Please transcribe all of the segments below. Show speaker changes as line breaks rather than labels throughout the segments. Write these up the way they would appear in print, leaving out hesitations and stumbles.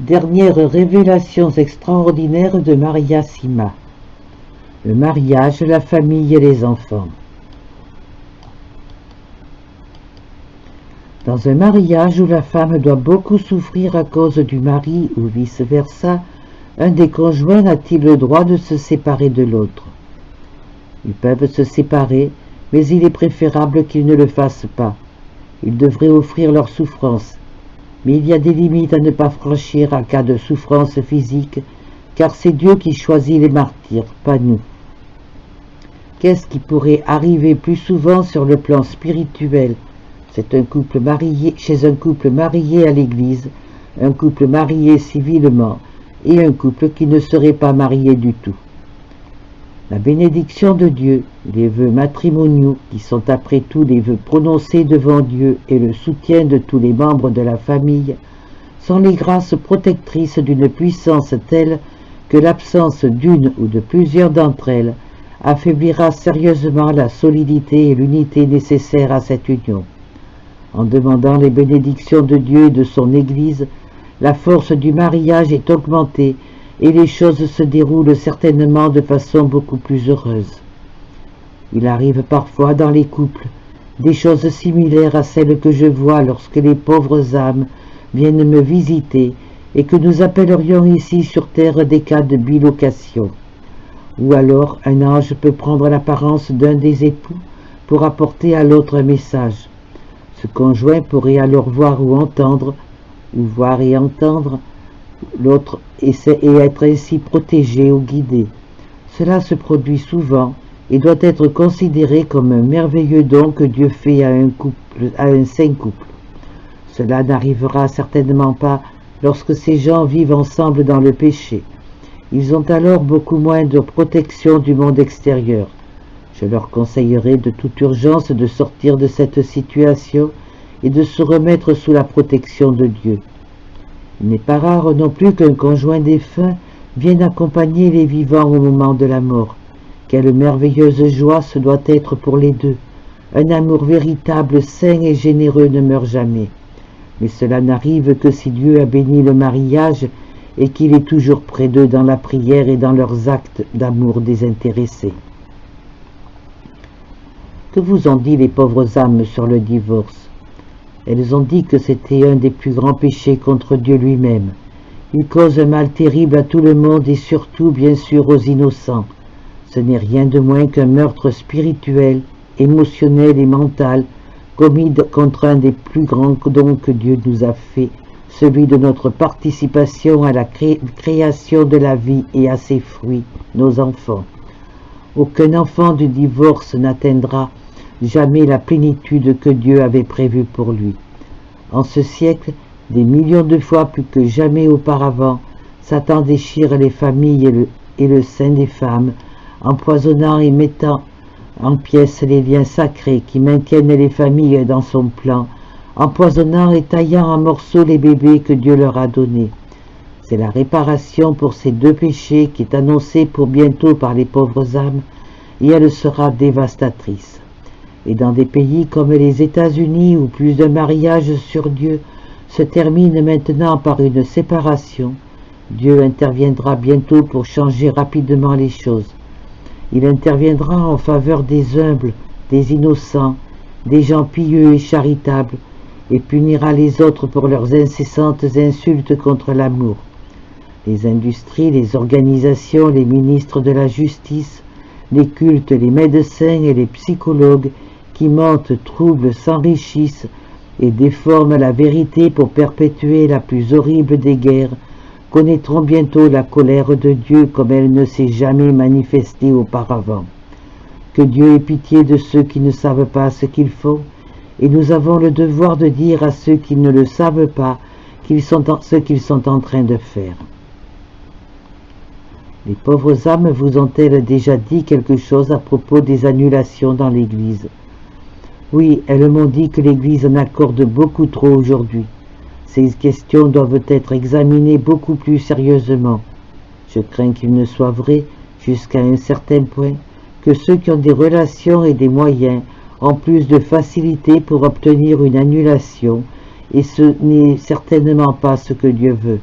Dernières révélations extraordinaires de Maria Sima. Le mariage, la famille et les enfants. Dans un mariage où la femme doit beaucoup souffrir à cause du mari ou vice-versa, un des conjoints a-t-il le droit de se séparer de l'autre? Ils peuvent se séparer, mais il est préférable qu'ils ne le fassent pas. Ils devraient offrir leur souffrance. Mais il y a des limites à ne pas franchir en cas de souffrance physique, car c'est Dieu qui choisit les martyrs, pas nous. Qu'est-ce qui pourrait arriver plus souvent sur le plan spirituel? C'est un couple marié, chez un couple marié à l'église, un couple marié civilement, et un couple qui ne serait pas marié du tout. La bénédiction de Dieu, les vœux matrimoniaux, qui sont après tout les vœux prononcés devant Dieu, et le soutien de tous les membres de la famille, sont les grâces protectrices d'une puissance telle que l'absence d'une ou de plusieurs d'entre elles affaiblira sérieusement la solidité et l'unité nécessaires à cette union. En demandant les bénédictions de Dieu et de son Église, la force du mariage est augmentée et les choses se déroulent certainement de façon beaucoup plus heureuse. Il arrive parfois dans les couples des choses similaires à celles que je vois lorsque les pauvres âmes viennent me visiter et que nous appellerions ici sur terre des cas de bilocation. Ou alors un ange peut prendre l'apparence d'un des époux pour apporter à l'autre un message. Ce conjoint pourrait alors voir ou entendre, ou voir et entendre l'autre et être ainsi protégé ou guidé. Cela se produit souvent et doit être considéré comme un merveilleux don que Dieu fait à un saint couple. Cela n'arrivera certainement pas lorsque ces gens vivent ensemble dans le péché. Ils ont alors beaucoup moins de protection du monde extérieur. Je leur conseillerais de toute urgence de sortir de cette situation et de se remettre sous la protection de Dieu. Il n'est pas rare non plus qu'un conjoint défunt vienne accompagner les vivants au moment de la mort. Quelle merveilleuse joie ce doit être pour les deux. Un amour véritable, sain et généreux ne meurt jamais. Mais cela n'arrive que si Dieu a béni le mariage et qu'il est toujours près d'eux dans la prière et dans leurs actes d'amour désintéressés. Que vous ont dit les pauvres âmes sur le divorce? Elles ont dit que c'était un des plus grands péchés contre Dieu lui-même. Il cause un mal terrible à tout le monde et surtout, bien sûr, aux innocents. Ce n'est rien de moins qu'un meurtre spirituel, émotionnel et mental commis contre un des plus grands dons que Dieu nous a fait, celui de notre participation à la création de la vie et à ses fruits, nos enfants. Aucun enfant du divorce n'atteindra jamais la plénitude que Dieu avait prévue pour lui. En ce siècle, des millions de fois plus que jamais auparavant, Satan déchire les familles et le sein des femmes, empoisonnant et mettant en pièces les liens sacrés qui maintiennent les familles dans son plan, empoisonnant et taillant en morceaux les bébés que Dieu leur a donnés. C'est la réparation pour ces deux péchés qui est annoncée pour bientôt par les pauvres âmes, et elle sera dévastatrice. Et dans des pays comme les États-Unis où plus d'un mariage sur Dieu se termine maintenant par une séparation, Dieu interviendra bientôt pour changer rapidement les choses. Il interviendra en faveur des humbles, des innocents, des gens pieux et charitables, et punira les autres pour leurs incessantes insultes contre l'amour. Les industries, les organisations, les ministres de la justice, les cultes, les médecins et les psychologues qui mentent, troublent, s'enrichissent et déforment la vérité pour perpétuer la plus horrible des guerres, connaîtront bientôt la colère de Dieu comme elle ne s'est jamais manifestée auparavant. Que Dieu ait pitié de ceux qui ne savent pas ce qu'ils font, et nous avons le devoir de dire à ceux qui ne le savent pas ce qu'ils sont en train de faire. Les pauvres âmes vous ont-elles déjà dit quelque chose à propos des annulations dans l'Église? Oui, elles m'ont dit que l'Église en accorde beaucoup trop aujourd'hui. Ces questions doivent être examinées beaucoup plus sérieusement. Je crains qu'il ne soit vrai, jusqu'à un certain point, que ceux qui ont des relations et des moyens ont plus de facilité pour obtenir une annulation, et ce n'est certainement pas ce que Dieu veut.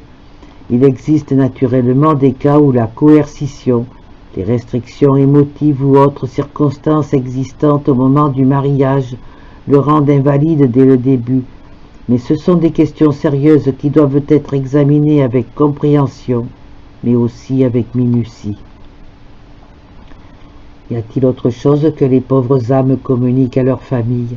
Il existe naturellement des cas où la coercition, les restrictions émotives ou autres circonstances existantes au moment du mariage le rendent invalide dès le début, mais ce sont des questions sérieuses qui doivent être examinées avec compréhension, mais aussi avec minutie. Y a-t-il autre chose que les pauvres âmes communiquent à leur famille?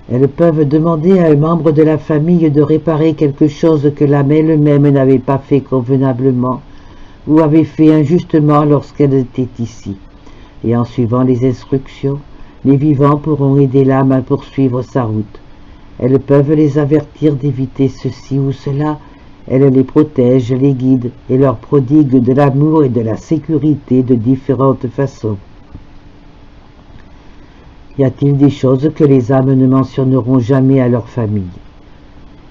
Elles peuvent demander à un membre de la famille de réparer quelque chose que l'âme elle-même n'avait pas fait convenablement ou avait fait injustement lorsqu'elle était ici. Et en suivant les instructions, les vivants pourront aider l'âme à poursuivre sa route. Elles peuvent les avertir d'éviter ceci ou cela. Elles les protègent, les guident et leur prodiguent de l'amour et de la sécurité de différentes façons. Y a-t-il des choses que les âmes ne mentionneront jamais à leur famille?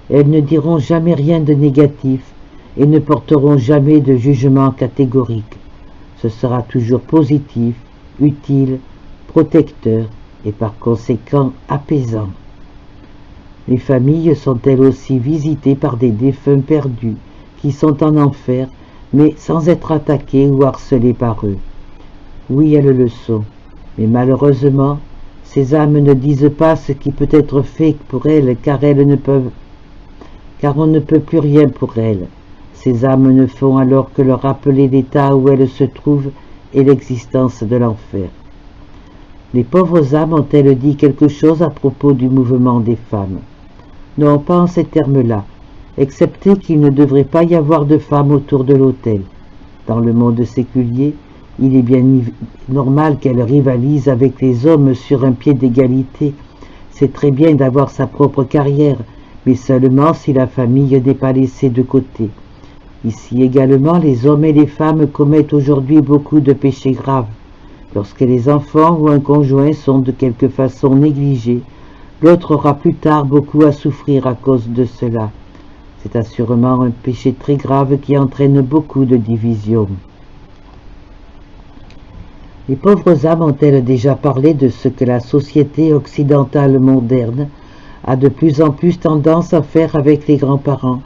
Elles ne diront jamais rien de négatif et ne porteront jamais de jugement catégorique. Ce sera toujours positif, utile, protecteur et par conséquent apaisant. Les familles sont elles aussi visitées par des défunts perdus qui sont en enfer, mais sans être attaqués ou harcelés par eux. Oui, elles le sont, mais malheureusement, ces âmes ne disent pas ce qui peut être fait pour elles, car on ne peut plus rien pour elles. Ces âmes ne font alors que leur rappeler l'état où elles se trouvent et l'existence de l'enfer. Les pauvres âmes ont-elles dit quelque chose à propos du mouvement des femmes? Non, pas en ces termes-là, excepté qu'il ne devrait pas y avoir de femmes autour de l'autel. Dans le monde séculier, il est bien normal qu'elles rivalisent avec les hommes sur un pied d'égalité. C'est très bien d'avoir sa propre carrière, mais seulement si la famille n'est pas laissée de côté. Ici également, les hommes et les femmes commettent aujourd'hui beaucoup de péchés graves. Lorsque les enfants ou un conjoint sont de quelque façon négligés, l'autre aura plus tard beaucoup à souffrir à cause de cela. C'est assurément un péché très grave qui entraîne beaucoup de divisions. Les pauvres âmes ont-elles déjà parlé de ce que la société occidentale moderne a de plus en plus tendance à faire avec les grands-parents?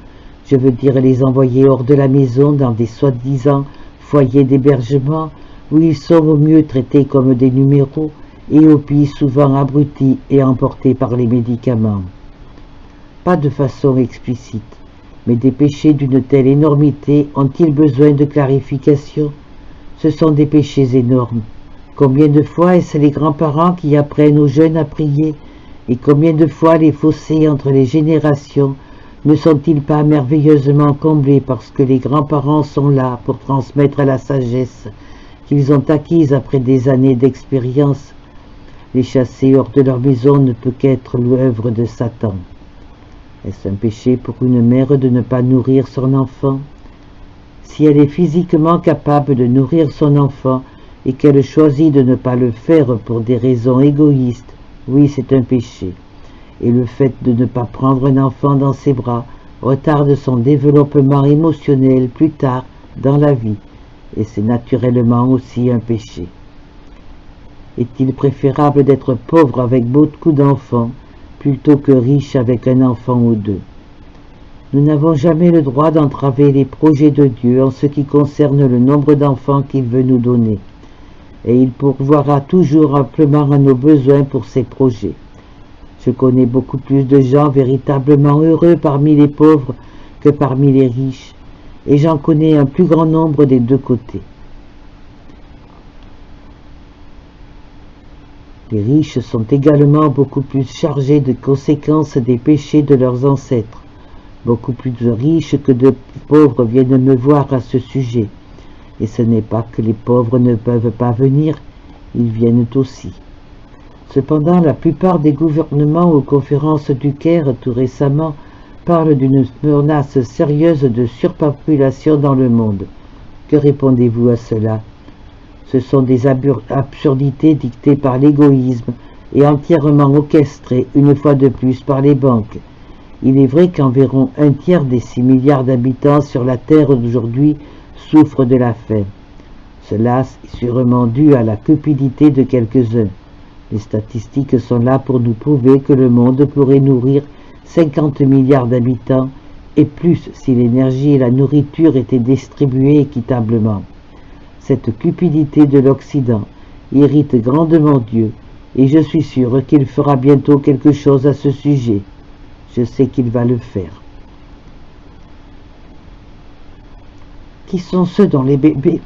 Je veux dire les envoyer hors de la maison dans des soi-disant foyers d'hébergement où ils sont au mieux traités comme des numéros et au pire souvent abrutis et emportés par les médicaments. Pas de façon explicite, mais des péchés d'une telle énormité ont-ils besoin de clarification? Ce sont des péchés énormes. Combien de fois est-ce les grands-parents qui apprennent aux jeunes à prier? Et combien de fois les fossés entre les générations ne sont-ils pas merveilleusement comblés parce que les grands-parents sont là pour transmettre la sagesse qu'ils ont acquise après des années d'expérience? Les chasser hors de leur maison ne peut qu'être l'œuvre de Satan. Est-ce un péché pour une mère de ne pas nourrir son enfant? Si elle est physiquement capable de nourrir son enfant et qu'elle choisit de ne pas le faire pour des raisons égoïstes, oui, c'est un péché. Et le fait de ne pas prendre un enfant dans ses bras retarde son développement émotionnel plus tard dans la vie, et c'est naturellement aussi un péché. Est-il préférable d'être pauvre avec beaucoup d'enfants plutôt que riche avec un enfant ou deux? Nous n'avons jamais le droit d'entraver les projets de Dieu en ce qui concerne le nombre d'enfants qu'il veut nous donner, et il pourvoira toujours amplement à nos besoins pour ses projets. Je connais beaucoup plus de gens véritablement heureux parmi les pauvres que parmi les riches, et j'en connais un plus grand nombre des deux côtés. Les riches sont également beaucoup plus chargés de conséquences des péchés de leurs ancêtres. Beaucoup plus de riches que de pauvres viennent me voir à ce sujet. Et ce n'est pas que les pauvres ne peuvent pas venir, ils viennent aussi. Cependant, la plupart des gouvernements aux conférences du Caire tout récemment parlent d'une menace sérieuse de surpopulation dans le monde. Que répondez-vous à cela? Ce sont des absurdités dictées par l'égoïsme et entièrement orchestrées une fois de plus par les banques. Il est vrai qu'environ un tiers des 6 milliards d'habitants sur la Terre d'aujourd'hui souffrent de la faim. Cela est sûrement dû à la cupidité de quelques-uns. Les statistiques sont là pour nous prouver que le monde pourrait nourrir 50 milliards d'habitants et plus si l'énergie et la nourriture étaient distribuées équitablement. Cette cupidité de l'Occident irrite grandement Dieu, et je suis sûr qu'il fera bientôt quelque chose à ce sujet. Je sais qu'il va le faire. Qui sont ceux dont les bébés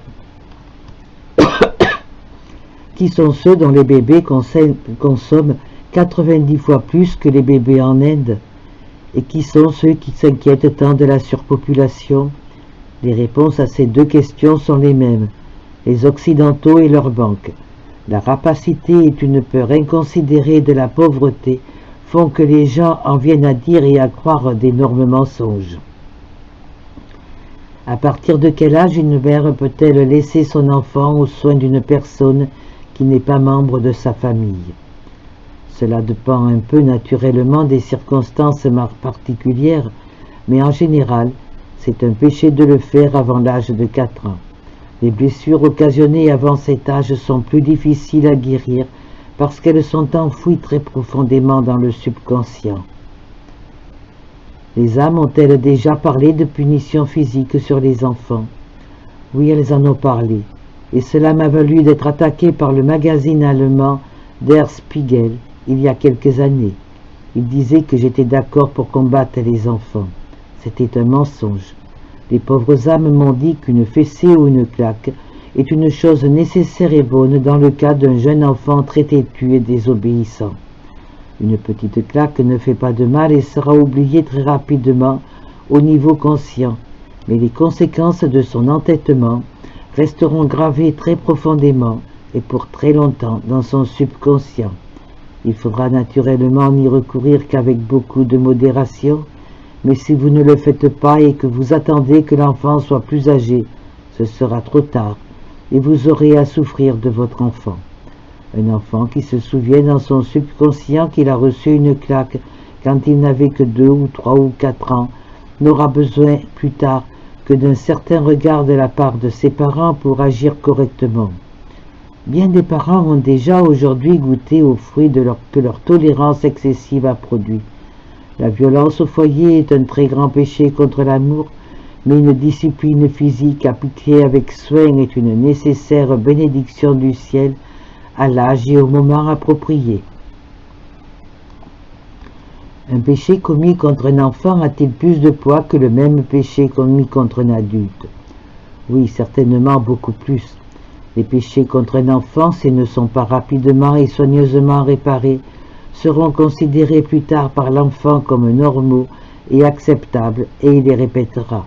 consomment 90 fois plus que les bébés en Inde? Et qui sont ceux qui s'inquiètent tant de la surpopulation? Les réponses à ces deux questions sont les mêmes: les Occidentaux et leurs banques. La rapacité et une peur inconsidérée de la pauvreté font que les gens en viennent à dire et à croire d'énormes mensonges. À partir de quel âge une mère peut-elle laisser son enfant aux soins d'une personne qui n'est pas membre de sa famille? Cela dépend un peu naturellement des circonstances particulières, mais en général, c'est un péché de le faire avant l'âge de 4 ans. Les blessures occasionnées avant cet âge sont plus difficiles à guérir parce qu'elles sont enfouies très profondément dans le subconscient. Les âmes ont-elles déjà parlé de punitions physiques sur les enfants? Oui, elles en ont parlé, et cela m'a valu d'être attaqué par le magazine allemand Der Spiegel il y a quelques années. Il disait que j'étais d'accord pour combattre les enfants. C'était un mensonge. Les pauvres âmes m'ont dit qu'une fessée ou une claque est une chose nécessaire et bonne dans le cas d'un jeune enfant très têtu et désobéissant. Une petite claque ne fait pas de mal et sera oubliée très rapidement au niveau conscient, mais les conséquences de son entêtement resteront gravées très profondément et pour très longtemps dans son subconscient. Il faudra naturellement n'y recourir qu'avec beaucoup de modération, mais si vous ne le faites pas et que vous attendez que l'enfant soit plus âgé, ce sera trop tard et vous aurez à souffrir de votre enfant. Un enfant qui se souvient dans son subconscient qu'il a reçu une claque quand il n'avait que 2 ou 3 ou 4 ans n'aura besoin plus tard que d'un certain regard de la part de ses parents pour agir correctement. Bien des parents ont déjà aujourd'hui goûté aux fruits que leur tolérance excessive a produit. La violence au foyer est un très grand péché contre l'amour, mais une discipline physique appliquée avec soin est une nécessaire bénédiction du ciel à l'âge et au moment approprié. Un péché commis contre un enfant a-t-il plus de poids que le même péché commis contre un adulte? Oui, certainement beaucoup plus. Les péchés contre un enfant, s'ils ne sont pas rapidement et soigneusement réparés, seront considérés plus tard par l'enfant comme normaux et acceptables, et il les répétera.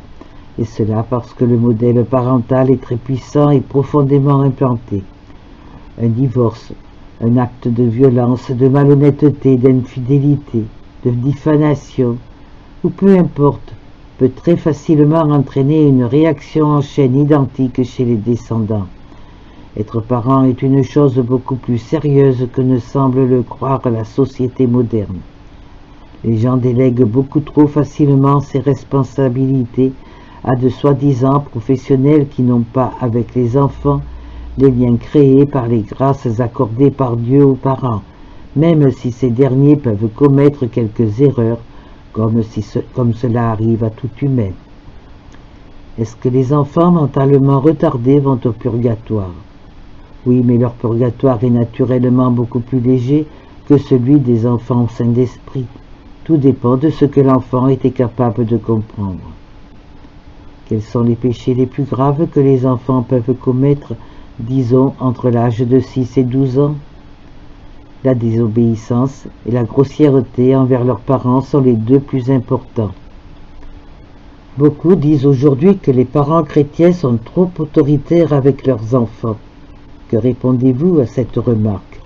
Et cela parce que le modèle parental est très puissant et profondément implanté. Un divorce, un acte de violence, de malhonnêteté, d'infidélité, de diffamation, ou peu importe, peut très facilement entraîner une réaction en chaîne identique chez les descendants. Être parent est une chose beaucoup plus sérieuse que ne semble le croire la société moderne. Les gens délèguent beaucoup trop facilement ces responsabilités à de soi-disant professionnels qui n'ont pas avec les enfants les liens créés par les grâces accordées par Dieu aux parents, même si ces derniers peuvent commettre quelques erreurs, comme cela arrive à tout humain. Est-ce que les enfants mentalement retardés vont au purgatoire? Oui, mais leur purgatoire est naturellement beaucoup plus léger que celui des enfants sains d'esprit. Tout dépend de ce que l'enfant était capable de comprendre. Quels sont les péchés les plus graves que les enfants peuvent commettre, disons, entre l'âge de 6 et 12 ans? La désobéissance et la grossièreté envers leurs parents sont les deux plus importants. Beaucoup disent aujourd'hui que les parents chrétiens sont trop autoritaires avec leurs enfants. Que répondez-vous à cette remarque?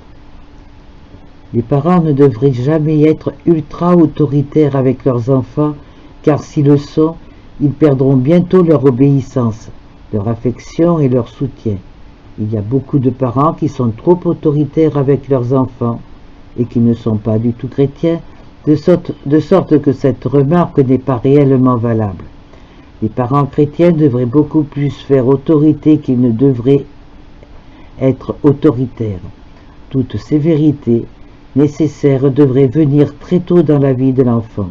Les parents ne devraient jamais être ultra-autoritaires avec leurs enfants, car s'ils le sont, ils perdront bientôt leur obéissance, leur affection et leur soutien. Il y a beaucoup de parents qui sont trop autoritaires avec leurs enfants et qui ne sont pas du tout chrétiens, de sorte que cette remarque n'est pas réellement valable. Les parents chrétiens devraient beaucoup plus faire autorité qu'ils ne devraient être autoritaires. Toutes ces vérités nécessaires devraient venir très tôt dans la vie de l'enfant.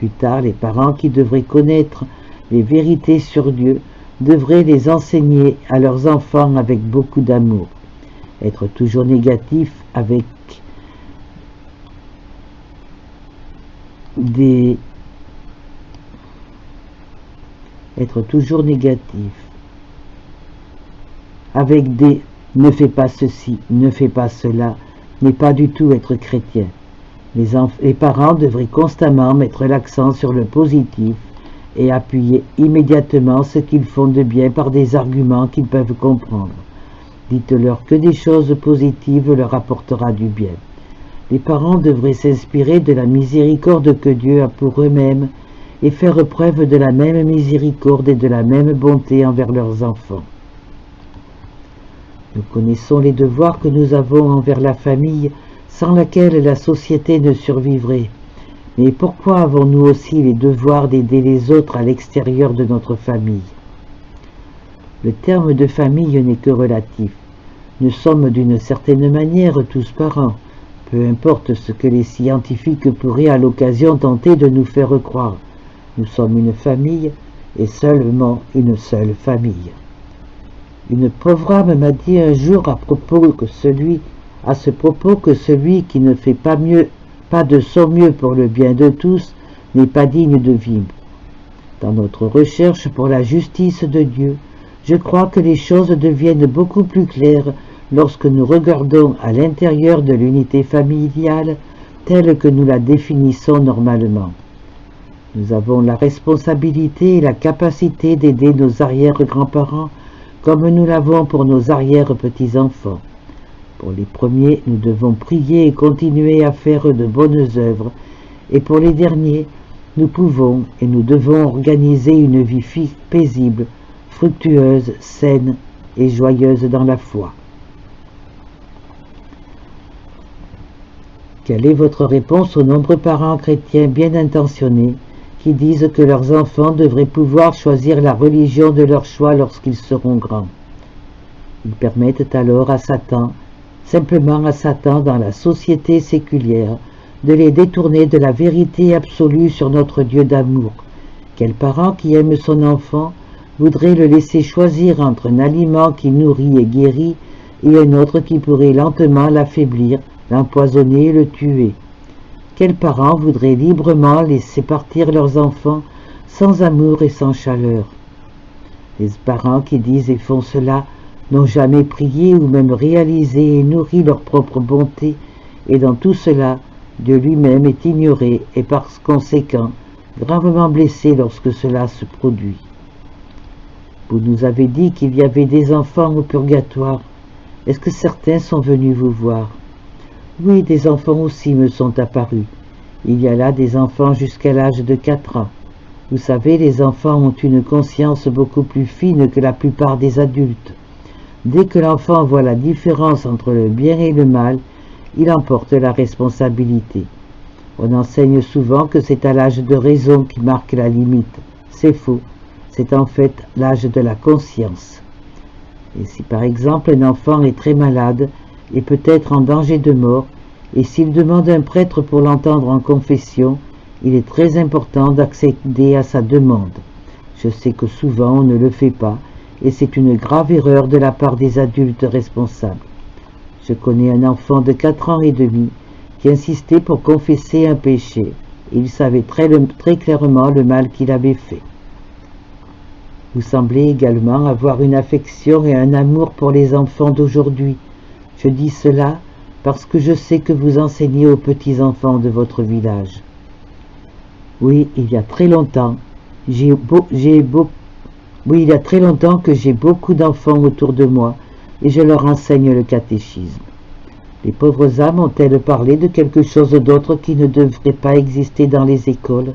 Plus tard, les parents qui devraient connaître les vérités sur Dieu devraient les enseigner à leurs enfants avec beaucoup d'amour. Être toujours négatif avec des ne fais pas ceci, ne fais pas cela, n'est pas du tout être chrétien. Les parents devraient constamment mettre l'accent sur le positif et appuyer immédiatement ce qu'ils font de bien par des arguments qu'ils peuvent comprendre. Dites-leur que des choses positives leur apportera du bien. Les parents devraient s'inspirer de la miséricorde que Dieu a pour eux-mêmes et faire preuve de la même miséricorde et de la même bonté envers leurs enfants. Nous connaissons les devoirs que nous avons envers la famille, sans laquelle la société ne survivrait. Mais pourquoi avons-nous aussi les devoirs d'aider les autres à l'extérieur de notre famille? Le terme de famille n'est que relatif. Nous sommes d'une certaine manière tous parents, peu importe ce que les scientifiques pourraient à l'occasion tenter de nous faire croire. Nous sommes une famille, et seulement une seule famille. Une pauvre âme m'a dit un jour à ce propos que celui qui ne fait pas de son mieux pour le bien de tous n'est pas digne de vivre. Dans notre recherche pour la justice de Dieu, je crois que les choses deviennent beaucoup plus claires lorsque nous regardons à l'intérieur de l'unité familiale telle que nous la définissons normalement. Nous avons la responsabilité et la capacité d'aider nos arrière-grands-parents comme nous l'avons pour nos arrière-petits-enfants. Pour les premiers, nous devons prier et continuer à faire de bonnes œuvres, et pour les derniers, nous pouvons et nous devons organiser une vie paisible, fructueuse, saine et joyeuse dans la foi. Quelle est votre réponse aux nombreux parents chrétiens bien intentionnés qui disent que leurs enfants devraient pouvoir choisir la religion de leur choix lorsqu'ils seront grands? Ils permettent alors simplement à Satan dans la société séculière, de les détourner de la vérité absolue sur notre Dieu d'amour. Quel parent qui aime son enfant voudrait le laisser choisir entre un aliment qui nourrit et guérit et un autre qui pourrait lentement l'affaiblir, l'empoisonner et le tuer? Quels parents voudraient librement laisser partir leurs enfants sans amour et sans chaleur? Les parents qui disent et font cela n'ont jamais prié ou même réalisé et nourri leur propre bonté, et dans tout cela, Dieu lui-même est ignoré et par conséquent gravement blessé lorsque cela se produit. Vous nous avez dit qu'il y avait des enfants au purgatoire. Est-ce que certains sont venus vous voir? Oui, des enfants aussi me sont apparus. Il y a là des enfants jusqu'à l'âge de 4 ans. Vous savez, les enfants ont une conscience beaucoup plus fine que la plupart des adultes. Dès que l'enfant voit la différence entre le bien et le mal, il en porte la responsabilité. On enseigne souvent que c'est à l'âge de raison qui marque la limite. C'est faux. C'est en fait l'âge de la conscience. Et si par exemple un enfant est très malade et peut être en danger de mort, et s'il demande un prêtre pour l'entendre en confession, il est très important d'accéder à sa demande. Je sais que souvent on ne le fait pas, et c'est une grave erreur de la part des adultes responsables. Je connais un enfant de 4 ans et demi qui insistait pour confesser un péché, et il savait très clairement le mal qu'il avait fait. Vous semblez également avoir une affection et un amour pour les enfants d'aujourd'hui. Je dis cela parce que je sais que vous enseignez aux petits-enfants de votre village. Oui, il y a très longtemps que j'ai beaucoup d'enfants autour de moi et je leur enseigne le catéchisme. Les pauvres âmes ont-elles parlé de quelque chose d'autre qui ne devrait pas exister dans les écoles?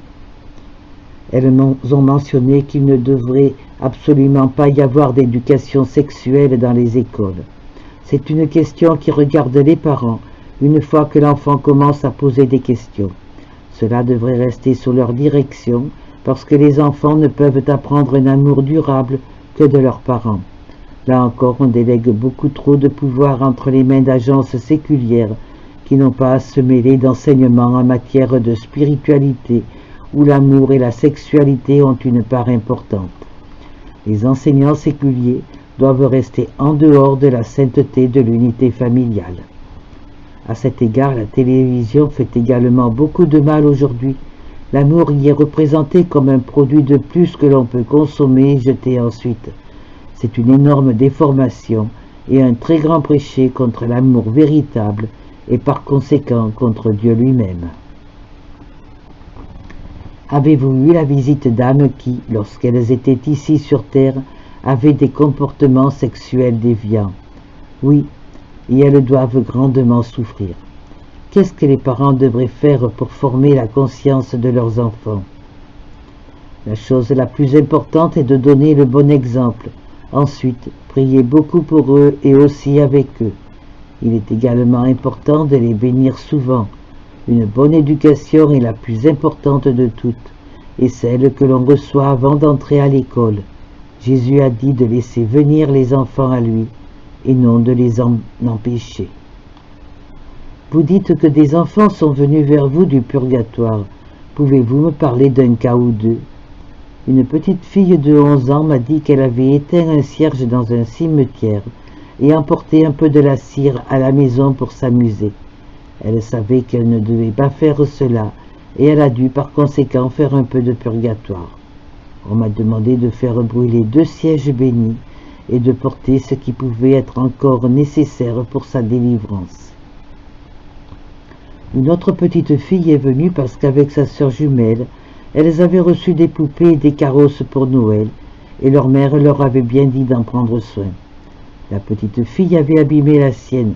Elles ont mentionné qu'il ne devrait absolument pas y avoir d'éducation sexuelle dans les écoles. C'est une question qui regarde les parents une fois que l'enfant commence à poser des questions. Cela devrait rester sous leur direction parce que les enfants ne peuvent apprendre un amour durable que de leurs parents. Là encore, on délègue beaucoup trop de pouvoir entre les mains d'agences séculières qui n'ont pas à se mêler d'enseignements en matière de spiritualité où l'amour et la sexualité ont une part importante. Les enseignants séculiers doivent rester en dehors de la sainteté de l'unité familiale. À cet égard, la télévision fait également beaucoup de mal aujourd'hui. L'amour y est représenté comme un produit de plus que l'on peut consommer et jeter ensuite. C'est une énorme déformation et un très grand péché contre l'amour véritable et par conséquent contre Dieu lui-même. Avez-vous eu la visite d'âmes qui, lorsqu'elles étaient ici sur terre, avaient des comportements sexuels déviants? Oui, et elles doivent grandement souffrir. Qu'est-ce que les parents devraient faire pour former la conscience de leurs enfants? La chose la plus importante est de donner le bon exemple. Ensuite, priez beaucoup pour eux et aussi avec eux. Il est également important de les bénir souvent. Une bonne éducation est la plus importante de toutes, et celle que l'on reçoit avant d'entrer à l'école. Jésus a dit de laisser venir les enfants à lui, et non de les en empêcher. Vous dites que des enfants sont venus vers vous du purgatoire. Pouvez-vous me parler d'un cas ou deux? Une petite fille de 11 ans m'a dit qu'elle avait éteint un cierge dans un cimetière et emporté un peu de la cire à la maison pour s'amuser. Elle savait qu'elle ne devait pas faire cela et elle a dû par conséquent faire un peu de purgatoire. On m'a demandé de faire brûler 2 sièges bénis et de porter ce qui pouvait être encore nécessaire pour sa délivrance. Une autre petite fille est venue parce qu'avec sa sœur jumelle, elles avaient reçu des poupées et des carrosses pour Noël, et leur mère leur avait bien dit d'en prendre soin. La petite fille avait abîmé la sienne,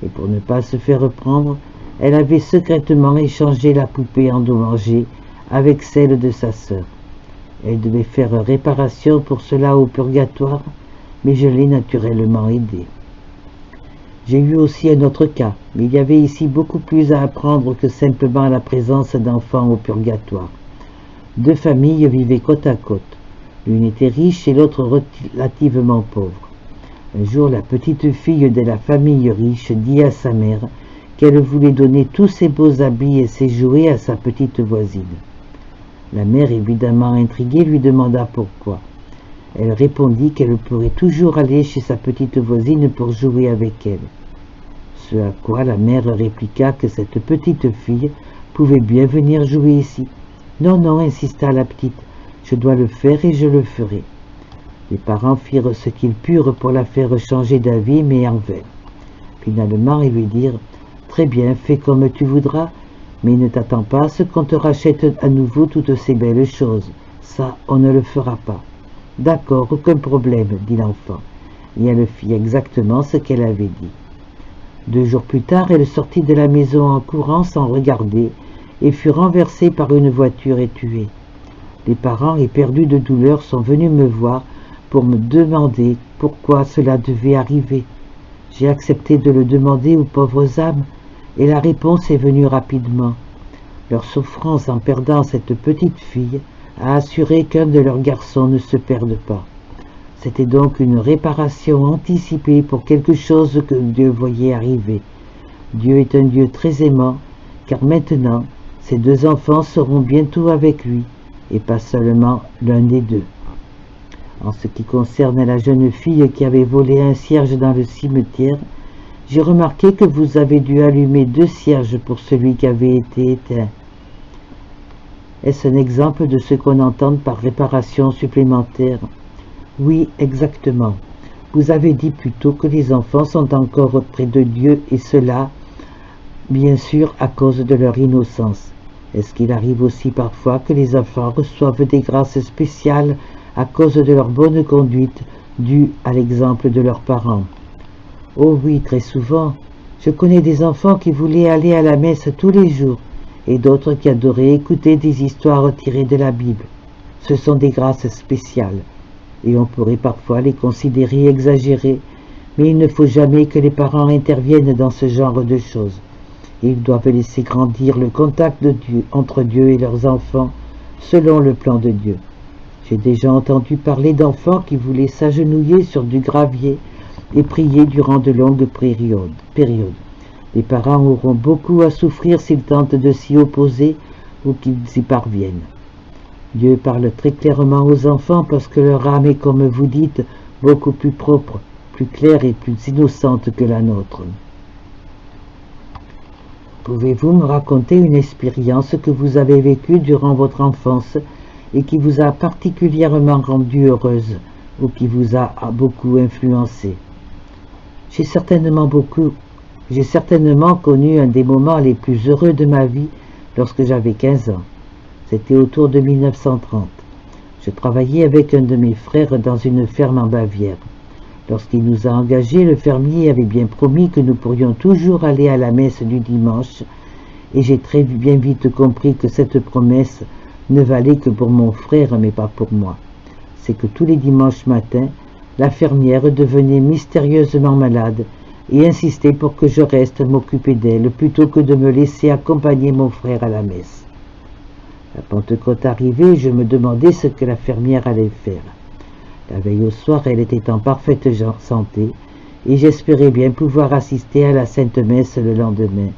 et pour ne pas se faire prendre, elle avait secrètement échangé la poupée endommagée avec celle de sa sœur. Elle devait faire réparation pour cela au purgatoire, mais je l'ai naturellement aidée. J'ai eu aussi un autre cas, mais il y avait ici beaucoup plus à apprendre que simplement la présence d'enfants au purgatoire. 2 familles vivaient côte à côte. L'une était riche et l'autre relativement pauvre. Un jour, la petite fille de la famille riche dit à sa mère qu'elle voulait donner tous ses beaux habits et ses jouets à sa petite voisine. La mère, évidemment intriguée, lui demanda pourquoi. Elle répondit qu'elle pourrait toujours aller chez sa petite voisine pour jouer avec elle. Ce à quoi la mère répliqua que cette petite fille pouvait bien venir jouer ici. Non, non, insista la petite, je dois le faire et je le ferai. Les parents firent ce qu'ils purent pour la faire changer d'avis, mais en vain. Finalement, ils lui dirent, très bien, fais comme tu voudras, mais ne t'attends pas à ce qu'on te rachète à nouveau toutes ces belles choses. Ça, on ne le fera pas. D'accord, aucun problème, dit l'enfant, et elle fit exactement ce qu'elle avait dit. 2 jours plus tard, elle sortit de la maison en courant sans regarder, et fut renversée par une voiture et tuée. Les parents, éperdus de douleur, sont venus me voir pour me demander pourquoi cela devait arriver. J'ai accepté de le demander aux pauvres âmes, et la réponse est venue rapidement. Leur souffrance en perdant cette petite fille a assuré qu'un de leurs garçons ne se perde pas. C'était donc une réparation anticipée pour quelque chose que Dieu voyait arriver. Dieu est un Dieu très aimant, car maintenant, ces 2 enfants seront bientôt avec lui, et pas seulement l'un des 2. En ce qui concerne la jeune fille qui avait volé un cierge dans le cimetière, j'ai remarqué que vous avez dû allumer 2 cierges pour celui qui avait été éteint. Est-ce un exemple de ce qu'on entend par réparation supplémentaire? Oui, exactement. Vous avez dit plutôt que les enfants sont encore près de Dieu, et cela, bien sûr, à cause de leur innocence. Est-ce qu'il arrive aussi parfois que les enfants reçoivent des grâces spéciales à cause de leur bonne conduite, due à l'exemple de leurs parents? Oh oui, très souvent. Je connais des enfants qui voulaient aller à la messe tous les jours, et d'autres qui adoraient écouter des histoires tirées de la Bible. Ce sont des grâces spéciales, et on pourrait parfois les considérer exagérées, mais il ne faut jamais que les parents interviennent dans ce genre de choses. Ils doivent laisser grandir le contact de Dieu, entre Dieu et leurs enfants, selon le plan de Dieu. J'ai déjà entendu parler d'enfants qui voulaient s'agenouiller sur du gravier et prier durant de longues périodes. Les parents auront beaucoup à souffrir s'ils tentent de s'y opposer ou qu'ils y parviennent. Dieu parle très clairement aux enfants parce que leur âme est, comme vous dites, beaucoup plus propre, plus claire et plus innocente que la nôtre. Pouvez-vous me raconter une expérience que vous avez vécue durant votre enfance et qui vous a particulièrement rendue heureuse ou qui vous a beaucoup influencé? J'ai certainement connu un des moments les plus heureux de ma vie lorsque j'avais 15 ans. C'était autour de 1930. Je travaillais avec un de mes frères dans une ferme en Bavière. Lorsqu'il nous a engagés, le fermier avait bien promis que nous pourrions toujours aller à la messe du dimanche, et j'ai très bien vite compris que cette promesse ne valait que pour mon frère, mais pas pour moi. C'est que tous les dimanches matins, la fermière devenait mystérieusement malade et insistait pour que je reste m'occuper d'elle plutôt que de me laisser accompagner mon frère à la messe. La Pentecôte arrivée, je me demandais ce que la fermière allait faire. La veille au soir, elle était en parfaite santé, et j'espérais bien pouvoir assister à la Sainte Messe le lendemain.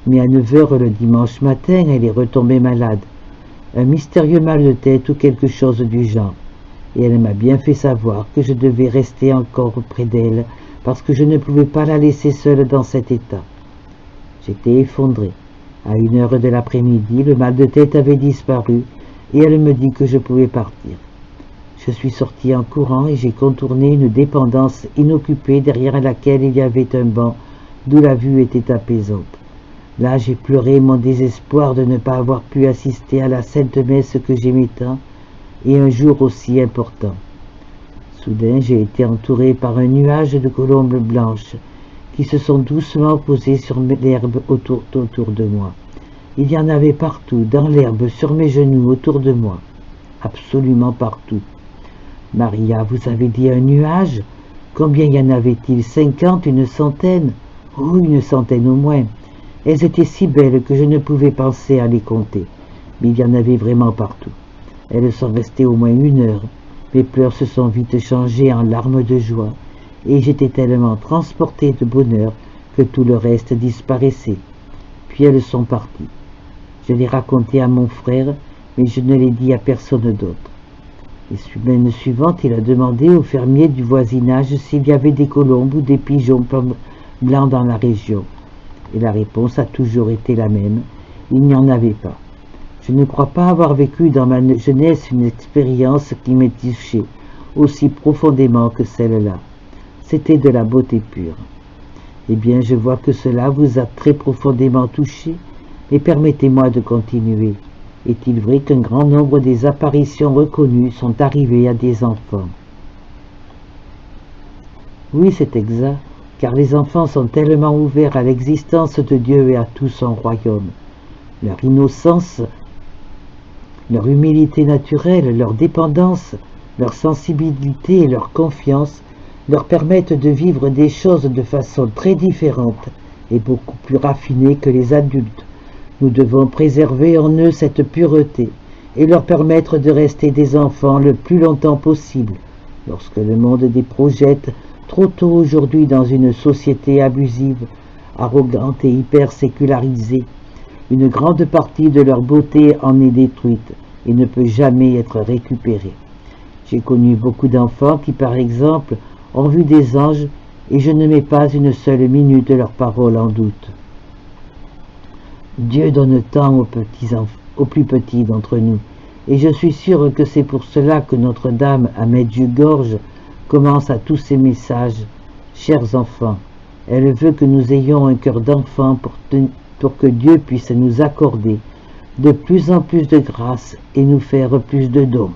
Mais à 9 heures le dimanche matin, elle est retombée malade. Un mystérieux mal de tête ou quelque chose du genre. Et elle m'a bien fait savoir que je devais rester encore près d'elle, parce que je ne pouvais pas la laisser seule dans cet état. J'étais effondré. À 1 heure de l'après-midi, le mal de tête avait disparu, et elle me dit que je pouvais partir. Je suis sorti en courant et j'ai contourné une dépendance inoccupée derrière laquelle il y avait un banc, d'où la vue était apaisante. Là, j'ai pleuré mon désespoir de ne pas avoir pu assister à la Sainte Messe que j'aimais tant, et un jour aussi important. Soudain, j'ai été entouré par un nuage de colombes blanches qui se sont doucement posées sur l'herbe autour de moi. Il y en avait partout, dans l'herbe, sur mes genoux, autour de moi. Absolument partout. Maria, vous avez dit un nuage? Combien y en avait-il? 50, une centaine? Oh, une centaine au moins. Elles étaient si belles que je ne pouvais penser à les compter. Mais il y en avait vraiment partout. Elles sont restées au moins 1 heure. Mes pleurs se sont vite changés en larmes de joie, et j'étais tellement transporté de bonheur que tout le reste disparaissait. Puis elles sont parties. Je l'ai raconté à mon frère, mais je ne l'ai dit à personne d'autre. Les semaines suivantes, il a demandé au fermier du voisinage s'il y avait des colombes ou des pigeons blancs dans la région. Et la réponse a toujours été la même, il n'y en avait pas. Je ne crois pas avoir vécu dans ma jeunesse une expérience qui m'ait touché aussi profondément que celle-là. C'était de la beauté pure. Eh bien, je vois que cela vous a très profondément touché, mais permettez-moi de continuer. Est-il vrai qu'un grand nombre des apparitions reconnues sont arrivées à des enfants? Oui, c'est exact, car les enfants sont tellement ouverts à l'existence de Dieu et à tout son royaume. Leur innocence, leur humilité naturelle, leur dépendance, leur sensibilité et leur confiance leur permettent de vivre des choses de façon très différente et beaucoup plus raffinée que les adultes. Nous devons préserver en eux cette pureté et leur permettre de rester des enfants le plus longtemps possible. Lorsque le monde les projette trop tôt aujourd'hui dans une société abusive, arrogante et hyper sécularisée, une grande partie de leur beauté en est détruite et ne peut jamais être récupérée. J'ai connu beaucoup d'enfants qui, par exemple, ont vu des anges et je ne mets pas une seule minute de leurs paroles en doute. Dieu donne tant aux plus petits d'entre nous, et je suis sûr que c'est pour cela que Notre-Dame, à Medjugorje, commence à tous ses messages. Chers enfants, elle veut que nous ayons un cœur d'enfant pour que Dieu puisse nous accorder de plus en plus de grâce et nous faire plus de dons.